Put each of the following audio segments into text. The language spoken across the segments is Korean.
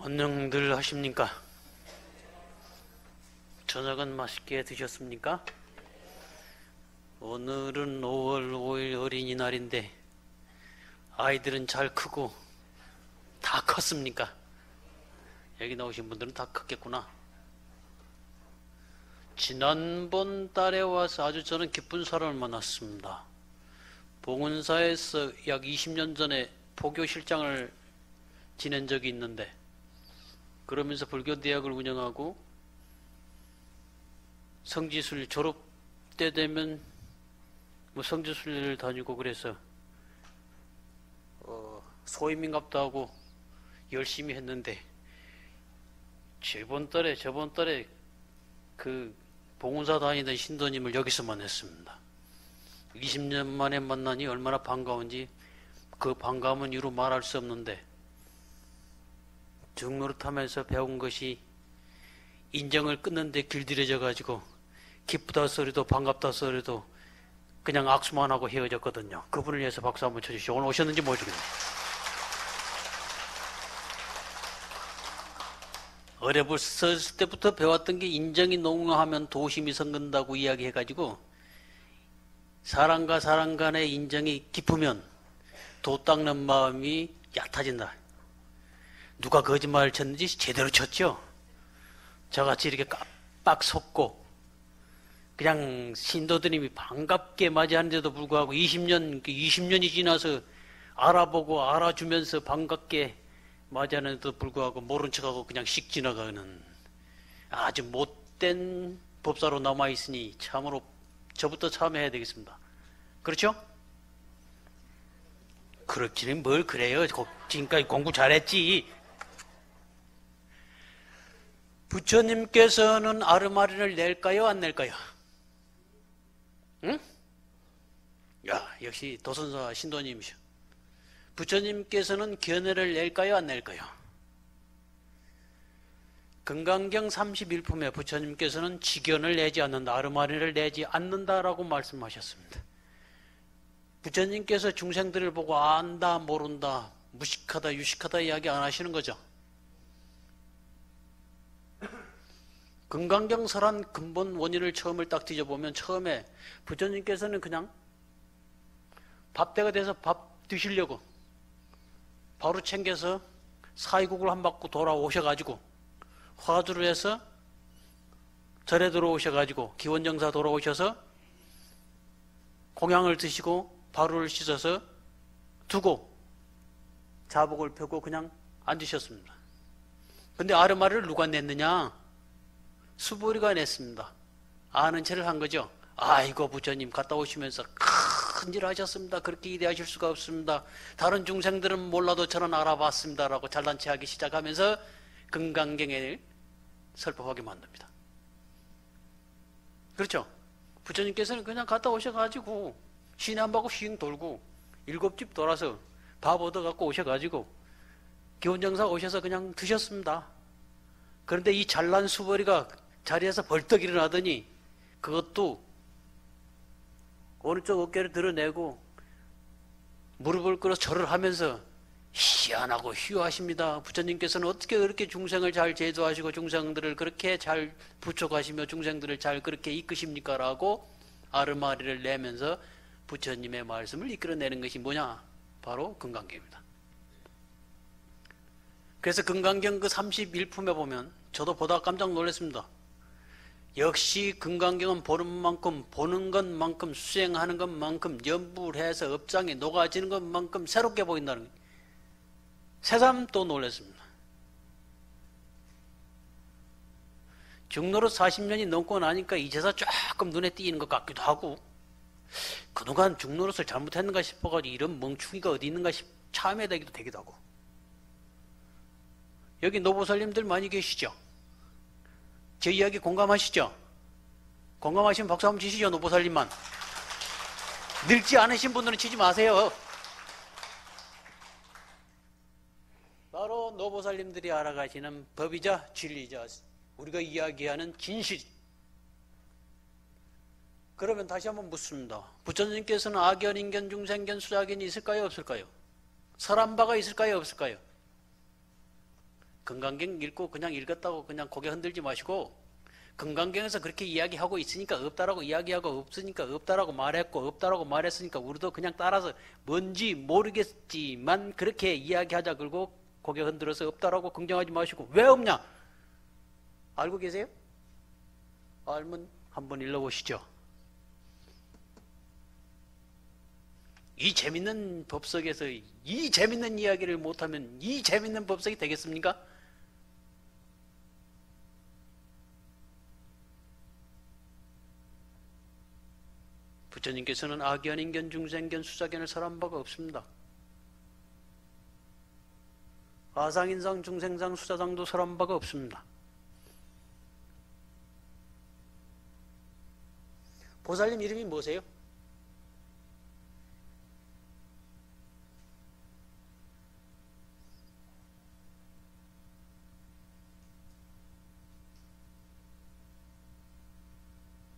안녕들 하십니까? 저녁은 맛있게 드셨습니까? 오늘은 5월 5일 어린이날인데 아이들은 잘 크고 다 컸습니까? 여기 나오신 분들은 다 컸겠구나. 지난번 달에 와서 아주 저는 기쁜 사람을 만났습니다. 봉은사에서 약 20년 전에 포교실장을 지낸 적이 있는데, 그러면서 불교대학을 운영하고 성지순례 졸업 때 되면 성지순례를 다니고 그래서 소임인갑도 하고 열심히 했는데, 저번 달에 그 봉은사 다니던 신도님을 여기서 만났습니다. 20년 만에 만나니 얼마나 반가운지 그 반가움은 이루 말할 수 없는데, 중노릇하면서 배운 것이 인정을 끊는데 길들여져 가지고 기쁘다 소리도 반갑다 소리도 그냥 악수만 하고 헤어졌거든요. 그분을 위해서 박수 한번 쳐주시죠. 오늘 오셨는지 모르겠네요. 어렸을 때부터 배웠던 게 인정이 농후하면 도심이 성근다고 이야기해가지고, 사람과 사람 간의 인정이 깊으면 도 닦는 마음이 얕아진다. 누가 거짓말을 쳤는지 제대로 쳤죠. 저같이 이렇게 깜빡 속고 그냥 신도드님이 반갑게 맞이하는데도 불구하고 20년이 지나서 알아보고 알아주면서 반갑게 맞이하는데도 불구하고 모른 척하고 그냥 씩 지나가는 아주 못된 법사로 남아있으니 참으로 저부터 참여해야 되겠습니다. 그렇죠? 그렇지는 뭘 그래요. 지금까지 공부 잘했지. 부처님께서는 아르마리를 낼까요, 안 낼까요? 응? 야, 역시 도선사 신도님이셔. 부처님께서는 견해를 낼까요, 안 낼까요? 금강경 31품에 부처님께서는 지견을 내지 않는다, 아르마리를 내지 않는다라고 말씀하셨습니다. 부처님께서 중생들을 보고 안다, 모른다, 무식하다, 유식하다 이야기 안 하시는 거죠. 금강경 설한 근본 원인을 처음을 딱 뒤져보면, 처음에 부처님께서는 그냥 밥때가 돼서 밥 드시려고 바로 챙겨서 사이국을 한 바퀴 돌아오셔가지고 화두를 해서 절에 들어오셔가지고 기원정사 돌아오셔서 공양을 드시고 바루를 씻어서 두고 자복을 펴고 그냥 앉으셨습니다. 근데 아르마리를 누가 냈느냐? 수보리가 냈습니다. 아는 체를 한 거죠. 아이고 부처님 갔다 오시면서 큰일 하셨습니다. 그렇게 이대하실 수가 없습니다. 다른 중생들은 몰라도 저는 알아봤습니다 라고 잘난 체하기 시작하면서 금강경을 설법하게 만듭니다. 그렇죠? 부처님께서는 그냥 갔다 오셔가지고 시내 한 바퀴 휙 돌고 7집 돌아서 밥 얻어갖고 오셔가지고 기원정사 오셔서 그냥 드셨습니다. 그런데 이 잘난 수보리가 자리에서 벌떡 일어나더니 그것도 오른쪽 어깨를 드러내고 무릎을 꿇어 절을 하면서 희한하고 희화하십니다. 부처님께서는 어떻게 그렇게 중생을 잘 제도하시고 중생들을 그렇게 잘 부촉하시며 중생들을 잘 그렇게 이끄십니까? 라고 아르마리를 내면서 부처님의 말씀을 이끌어내는 것이 뭐냐? 바로 금강경입니다. 그래서 금강경 그 31품에 보면 저도 보다 깜짝 놀랐습니다. 역시 금강경은 보는 만큼, 보는 것만큼, 수행하는 것만큼, 연불해서 업장에 녹아지는 것만큼 새롭게 보인다는 거예요. 새삼 또 놀랐습니다. 중노릇 40년이 넘고 나니까 이제서 조금 눈에 띄는 것 같기도 하고, 그동안 중노릇을 잘못했는가 싶어가지고 이런 멍충이가 어디 있는가 참여되기도 되기도 하고. 여기 노보살님들 많이 계시죠? 제 이야기 공감하시죠? 공감하시면 박수 한번 치시죠. 노보살님만. 늙지 않으신 분들은 치지 마세요. 바로 노보살님들이 알아가시는 법이자 진리자, 우리가 이야기하는 진실. 그러면 다시 한번 묻습니다. 부처님께서는 악견, 인견, 중생견, 수자견이 있을까요, 없을까요? 설한 바가 있을까요, 없을까요? 건강경 읽고 그냥 읽었다고 그냥 고개 흔들지 마시고, 건강경에서 그렇게 이야기하고 있으니까 없다라고 이야기하고, 없으니까 없다라고 말했고, 없다라고 말했으니까 우리도 그냥 따라서 뭔지 모르겠지만 그렇게 이야기하자 그러고 고개 흔들어서 없다라고 긍정하지 마시고. 왜 없냐? 알고 계세요? 알면 한번 읽어보시죠. 이 재밌는 법석에서 이 재밌는 이야기를 못하면 이 재밌는 법석이 되겠습니까? 부처님께서는 악견, 인견, 중생견, 수사견을 설한 바가 없습니다. 아상인상, 중생상, 수사상도 설한 바가 없습니다. 보살님 이름이 뭐세요?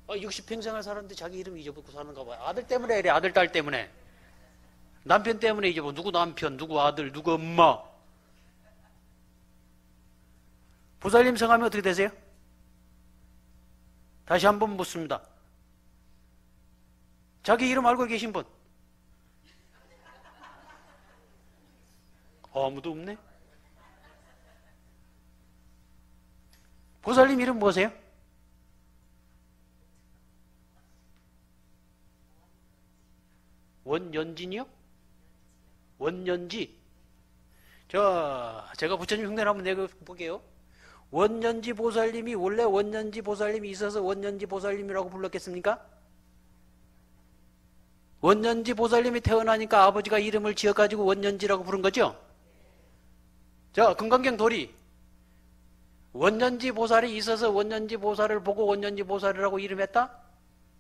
아, 60평생을 살았는데 자기 이름 잊어버리고 사는가 봐요. 아들 때문에 이래. 아들, 딸 때문에. 남편 때문에 잊어버리고. 누구 남편, 누구 아들, 누구 엄마. 보살님 성함이 어떻게 되세요? 다시 한번 묻습니다. 자기 이름 알고 계신 분? 아무도 없네. 보살님 이름 뭐세요? 원연진이요? 원연지. 제가 부처님 흉내를 한번 내볼게요. 원연지 보살님이 원래 원연지 보살님이 있어서 원연지 보살님이라고 불렀겠습니까? 원연지 보살님이 태어나니까 아버지가 이름을 지어가지고 원연지라고 부른 거죠? 자, 금강경 도리. 원연지 보살이 있어서 원연지 보살을 보고 원연지 보살이라고 이름했다?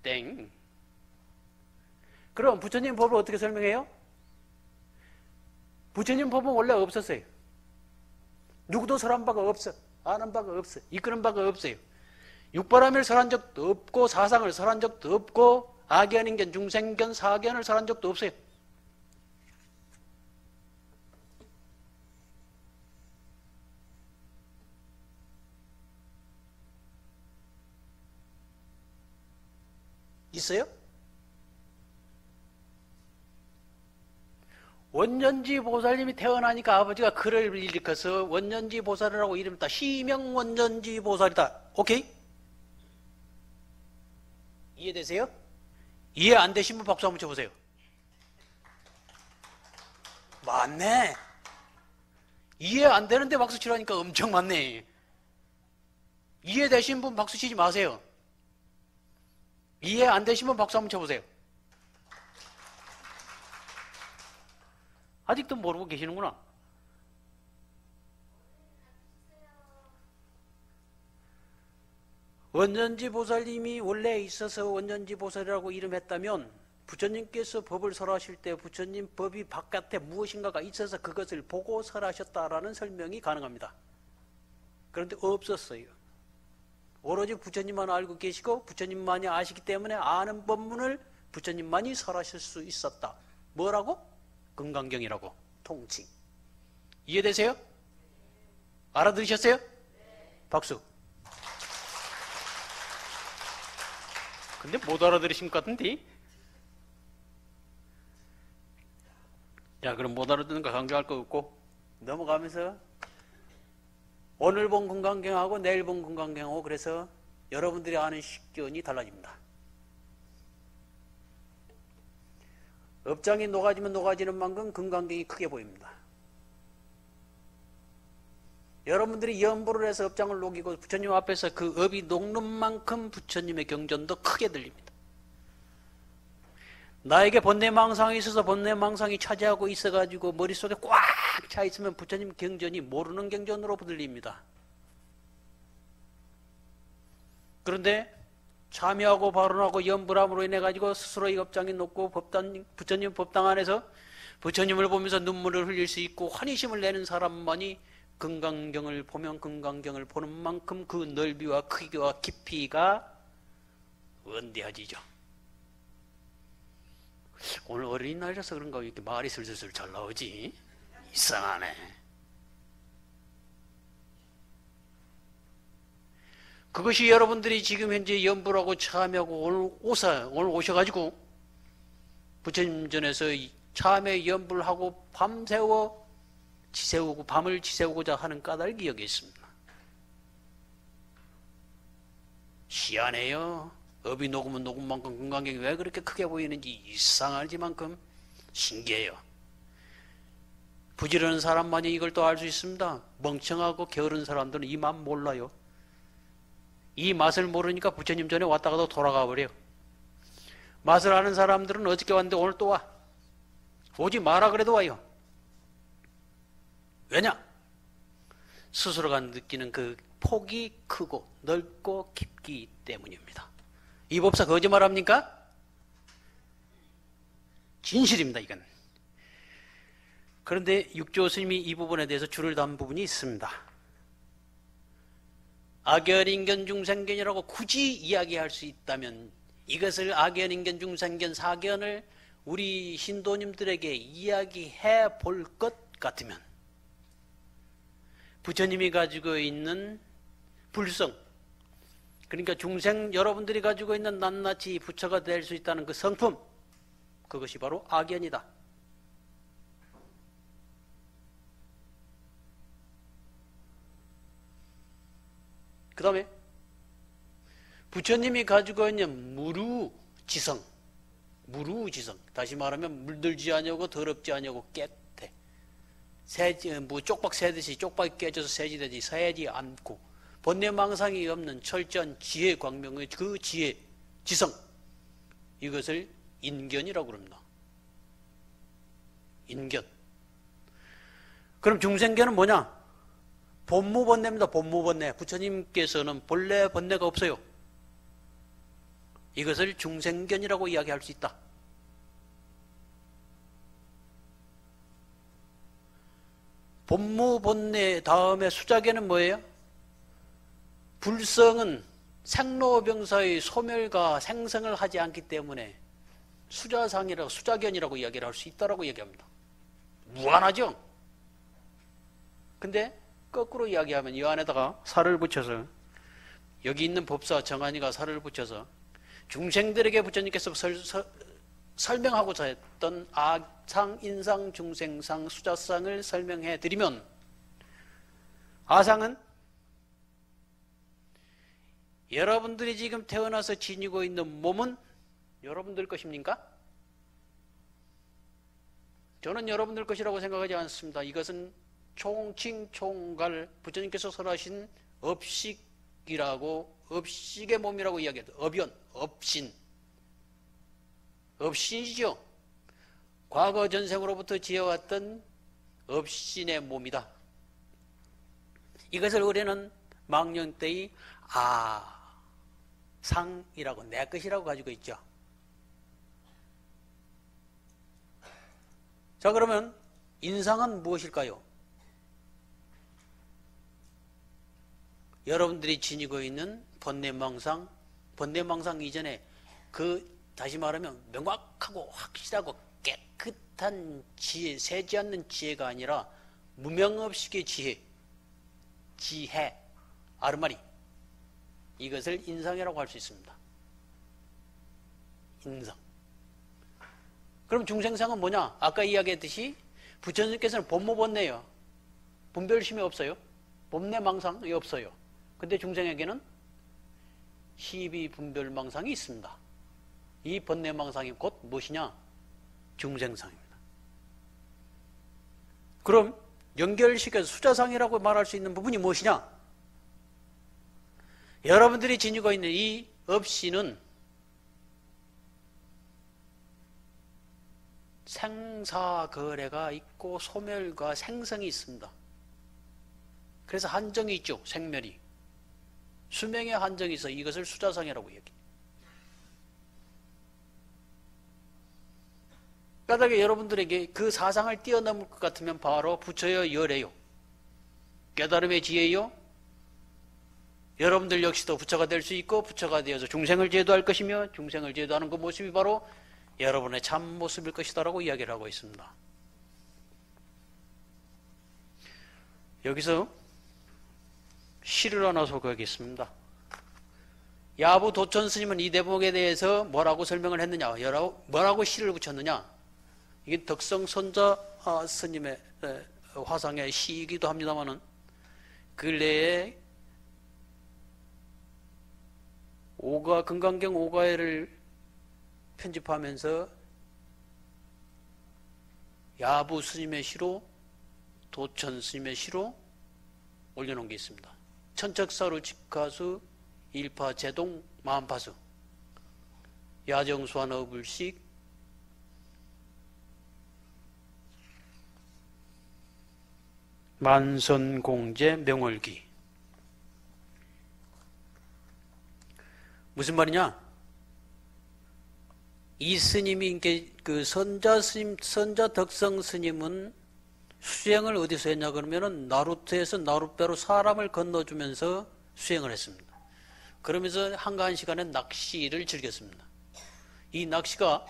땡. 그럼 부처님 법을 어떻게 설명해요? 부처님 법은 원래 없었어요. 누구도 설한 바가 없어. 아는 바가 없어. 이끄는 바가 없어요. 육바라밀 설한 적도 없고, 사상을 설한 적도 없고, 악견, 인견, 중생견, 사견을 설한 적도 없어요. 있어요? 원년지 보살님이 태어나니까 아버지가 글을 일으켜서 원년지 보살이라고 이름했다. 시명 원년지 보살이다. 오케이? 이해되세요? 이해 안 되신 분 박수 한번 쳐보세요. 맞네. 이해 안 되는데 박수 치라니까 엄청 많네. 이해되신 분 박수 치지 마세요. 이해 안 되신 분 박수 한번 쳐보세요. 아직도 모르고 계시는구나. 원년지 보살님이 원래 있어서 원년지 보살이라고 이름했다면 부처님께서 법을 설하실 때 부처님 법이 바깥에 무엇인가가 있어서 그것을 보고 설하셨다라는 설명이 가능합니다. 그런데 없었어요. 오로지 부처님만 알고 계시고 부처님만이 아시기 때문에 아는 법문을 부처님만이 설하실 수 있었다. 뭐라고? 금강경이라고. 통칭. 이해되세요? 알아들으셨어요? 박수. 근데 못 알아들으신 것 같은데? 자, 그럼 못 알아듣는 거 강조할 거 없고 넘어가면서 오늘 본 금강경하고 내일 본 금강경하고 그래서 여러분들이 아는 식견이 달라집니다. 업장이 녹아지면 녹아지는 만큼 금강경이 크게 보입니다. 여러분들이 염보를 해서 업장을 녹이고 부처님 앞에서 그 업이 녹는 만큼 부처님의 경전도 크게 들립니다. 나에게 번뇌망상이 있어서 번뇌망상이 차지하고 있어가지고 머릿속에 꽉 차 있으면 부처님 경전이 모르는 경전으로 들립니다. 그런데 참여하고 발언하고 염불함으로 인해 가지고 스스로의 업장이 높고 부처님 법당 안에서 부처님을 보면서 눈물을 흘릴 수 있고 환희심을 내는 사람만이 금강경을 보면 금강경을 보는 만큼 그 넓이와 크기와 깊이가 원대해지죠. 오늘 어린이날이라서 그런가 이렇게 말이 슬슬슬 잘 나오지? 이상하네. 그것이 여러분들이 지금 현재 연불하고 참여하고 오늘 오셔가지고 부처님 전에서 참여 연불하고 밤새워 지새우고 밤을 지새우고자 하는 까닭이 여기 있습니다. 희한해요. 업이 녹으면 녹은 만큼 금강경이 왜 그렇게 크게 보이는지 이상하지만큼 신기해요. 부지런한 사람만이 이걸 또 알 수 있습니다. 멍청하고 게으른 사람들은 이 맛 몰라요. 이 맛을 모르니까 부처님 전에 왔다가도 돌아가 버려요. 맛을 아는 사람들은 어저께 왔는데 오늘 또 와. 오지 마라 그래도 와요. 왜냐? 스스로가 느끼는 그 폭이 크고 넓고 깊기 때문입니다. 이 법사 거짓말합니까? 진실입니다, 이건. 그런데 육조 스님이 이 부분에 대해서 줄을 담은 부분이 있습니다. 악연인견 중생견이라고 굳이 이야기할 수 있다면 이것을 악연인견 중생견 사견을 우리 신도님들에게 이야기해 볼 것 같으면 부처님이 가지고 있는 불성, 그러니까 중생 여러분들이 가지고 있는 낱낱이 부처가 될 수 있다는 그 성품, 그것이 바로 악연이다. 그 다음에 부처님이 가지고 있는 무루지성, 다시 말하면 물들지 아니하고 더럽지 아니하고 깨끗해. 쪽박 새듯이 쪽박이 깨져서 새지되지 새지 않고 번뇌망상이 없는 철저한 지혜 광명의 그 지혜, 지성, 이것을 인견이라고 그럽니다. 인견. 그럼 중생견은 뭐냐? 본무번뇌입니다. 본무번뇌. 부처님께서는 본래 번뇌가 없어요. 이것을 중생견이라고 이야기할 수 있다. 본무번뇌 다음에 수자견은 뭐예요? 불성은 생로병사의 소멸과 생성을 하지 않기 때문에 수자견이라고 이야기를 할 수 있다라고 얘기합니다. 무한하죠? 근데 거꾸로 이야기하면 이 안에다가 살을 붙여서, 여기 있는 법사 정한이가 살을 붙여서 중생들에게 부처님께서 설명하고자 했던 아상, 인상, 중생상, 수자상을 설명해 드리면, 아상은 여러분들이 지금 태어나서 지니고 있는 몸은 여러분들 것입니까? 저는 여러분들 것이라고 생각하지 않습니다. 이것은 총칭 총갈 부처님께서 설하신 업식이라고, 업식의 몸이라고 이야기해도 업연, 업신, 업신이죠. 과거 전생으로부터 지어왔던 업신의 몸이다. 이것을 우리는 망령 때의 상이라고, 내 것이라고 가지고 있죠. 자, 그러면 인상은 무엇일까요? 여러분들이 지니고 있는 번뇌망상 이전에 다시 말하면 명확하고 확실하고 깨끗한 지혜, 새지 않는 지혜가 아니라 무명업식의 지혜, 아르마리, 이것을 인상이라고 할 수 있습니다. 인상. 그럼 중생상은 뭐냐? 아까 이야기했듯이 부처님께서는 본무번뇌예요. 분별심이 없어요. 번뇌망상이 없어요. 근데 중생에게는 희비분별망상이 있습니다. 이 번뇌망상이 곧 무엇이냐? 중생상입니다. 그럼 연결시켜서 수자상이라고 말할 수 있는 부분이 무엇이냐? 여러분들이 지니고 있는 이 업신은 생사거래가 있고 소멸과 생성이 있습니다. 그래서 한정이 있죠. 생멸이. 수명의 한정이 있어. 이것을 수자상이라고 얘기해요. 까닭에 여러분들에게 그 사상을 뛰어넘을 것 같으면 바로 부처의 열애요. 깨달음의 지혜요. 여러분들 역시도 부처가 될 수 있고 부처가 되어서 중생을 제도할 것이며 중생을 제도하는 그 모습이 바로 여러분의 참 모습일 것이다 라고 이야기를 하고 있습니다. 여기서 시를 하나 소개하겠습니다. 야부 도천 스님은 이 대목에 대해서 뭐라고 설명을 했느냐, 뭐라고 시를 붙였느냐. 이게 덕성 선자 스님의 화상의 시이기도 합니다만은 근래에 금강경 오가회를 편집하면서 야부 스님의 시로 도천 스님의 시로 올려놓은 게 있습니다. 천척사루 직가수 일파 제동 마음파수 야정수한 어불식 만선공제 명월기. 무슨 말이냐? 이 스님이 그 선자 스님, 선자 덕성 스님은 수행을 어디서 했냐 그러면은 나루트에서 나룻배로 사람을 건너주면서 수행을 했습니다. 그러면서 한가한 시간에 낚시를 즐겼습니다. 이 낚시가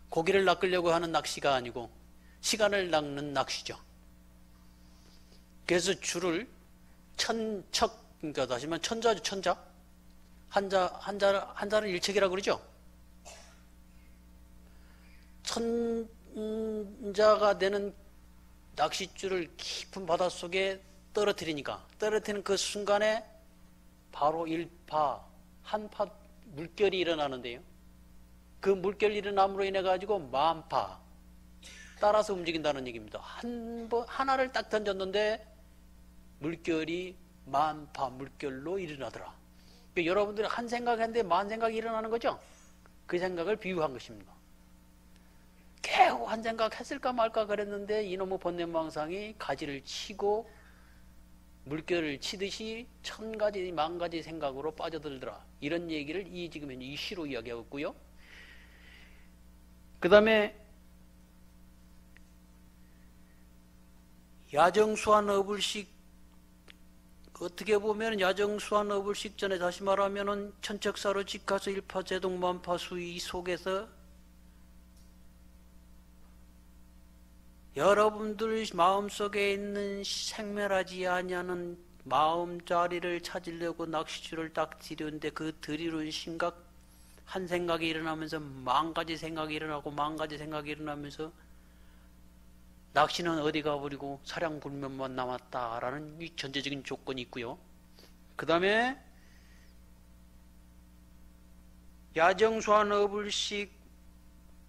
고기를 낚으려고 하는 낚시가 아니고 시간을 낚는 낚시죠. 그래서 줄을 천척, 그러니까 다시 말하면 천자죠, 천자. 한자를 일척이라고 그러죠. 천자가 되는 낚싯줄을 깊은 바닷속에 떨어뜨리니까 떨어뜨리는 그 순간에 바로 한파 물결이 일어나는데요. 그 물결이 일어남으로 인해 가지고 만파 따라서 움직인다는 얘기입니다. 하나를 딱 던졌는데 물결이 만파 물결로 일어나더라. 그러니까 여러분들이 한 생각했는데 만 생각이 일어나는 거죠. 그 생각을 비유한 것입니다. 겨우 한 생각 했을까 말까 그랬는데 이놈의 번뇌망상이 가지를 치고 물결을 치듯이 천 가지 만 가지 생각으로 빠져들더라. 이런 얘기를 지금 이 시로 이야기하고 있고요. 그 다음에 야정수한 어불식, 어떻게 보면 야정수한 어불식 전에 다시 말하면은 천척사로 직가서 일파제동 만파수 이 속에서 여러분들 마음속에 있는 생멸하지 아니하는 마음자리를 찾으려고 낚시줄을 딱 들이는데 그 들이는 심각 한 생각이 일어나면서 만 가지 생각이 일어나고 만 가지 생각이 일어나면서 낚시는 어디 가버리고 사량불면만 남았다라는 이 전제적인 조건이 있고요. 그 다음에 야정수한 어불식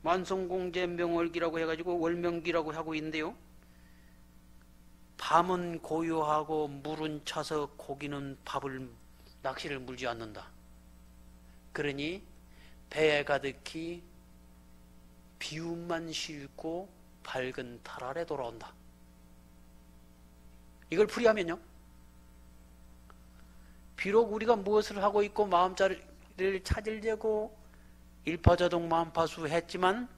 만성공제 명월기라고 해가지고 월명기라고 하고 있는데요. 밤은 고요하고 물은 차서 고기는 낚시를 물지 않는다. 그러니 배에 가득히 비움만 싣고 밝은 달 아래 돌아온다. 이걸 풀이하면요. 비록 우리가 무엇을 하고 있고 마음자리를 찾으려고 일파자동 만파수 했지만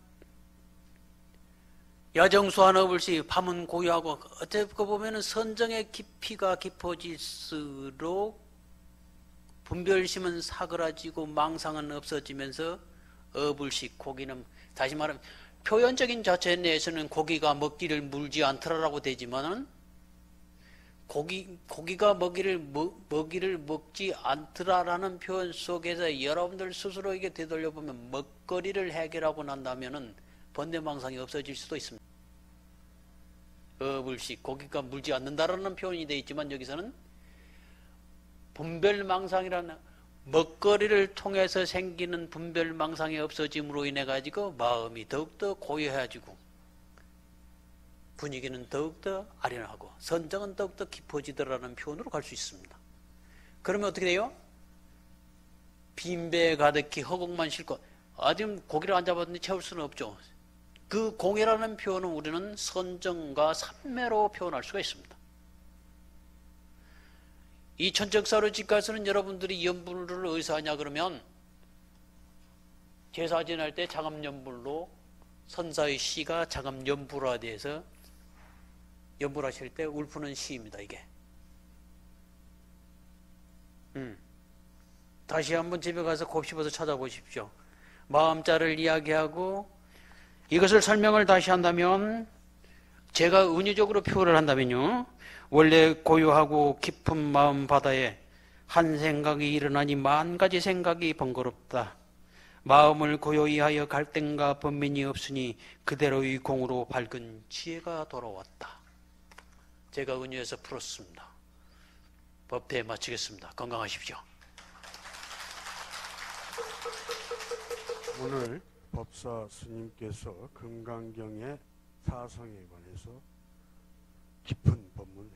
야정수한 어불식 밤은 고요하고 어떻게 보면 선정의 깊이가 깊어질수록 분별심은 사그라지고 망상은 없어지면서 어불식 고기는 다시 말하면 표현적인 자체 내에서는 고기가 먹기를 물지 않더라라고 되지만은 고기가 먹이를 먹지 않더라라는 표현 속에서 여러분들 스스로에게 되돌려보면 먹거리를 해결하고 난다면은 번뇌망상이 없어질 수도 있습니다. 어불식 고기가 물지 않는다라는 표현이 되어 있지만 여기서는 분별망상이라는 먹거리를 통해서 생기는 분별망상이 없어짐으로 인해 가지고 마음이 더욱더 고요해지고 분위기는 더욱더 아련하고 선정은 더욱더 깊어지더라는 표현으로 갈 수 있습니다. 그러면 어떻게 돼요? 빈배에 가득히 허공만 싣고 아직 고기를 안 잡았는데 채울 수는 없죠. 그 공이라는 표현은 우리는 선정과 삼매로 표현할 수가 있습니다. 이 천적사로 직가서는 여러분들이 연불을 어디서 하냐 그러면 제사 지낼 때 장암연불로 선사의 시가 장암연불화돼서 연불하실 때 울프는 시입니다. 이게 다시 한번 집에 가서 곱씹어서 찾아보십시오. 마음자를 이야기하고 이것을 설명을 다시 한다면 제가 은유적으로 표현을 한다면요 원래 고요하고 깊은 마음 바다에 한 생각이 일어나니 만 가지 생각이 번거롭다. 마음을 고요히 하여 갈등과 번민이 없으니 그대로의 공으로 밝은 지혜가 돌아왔다. 제가 은유에서 풀었습니다. 법회 마치겠습니다. 건강하십시오. 오늘 법사 스님께서 금강경의 사성에 관해서 깊은 법문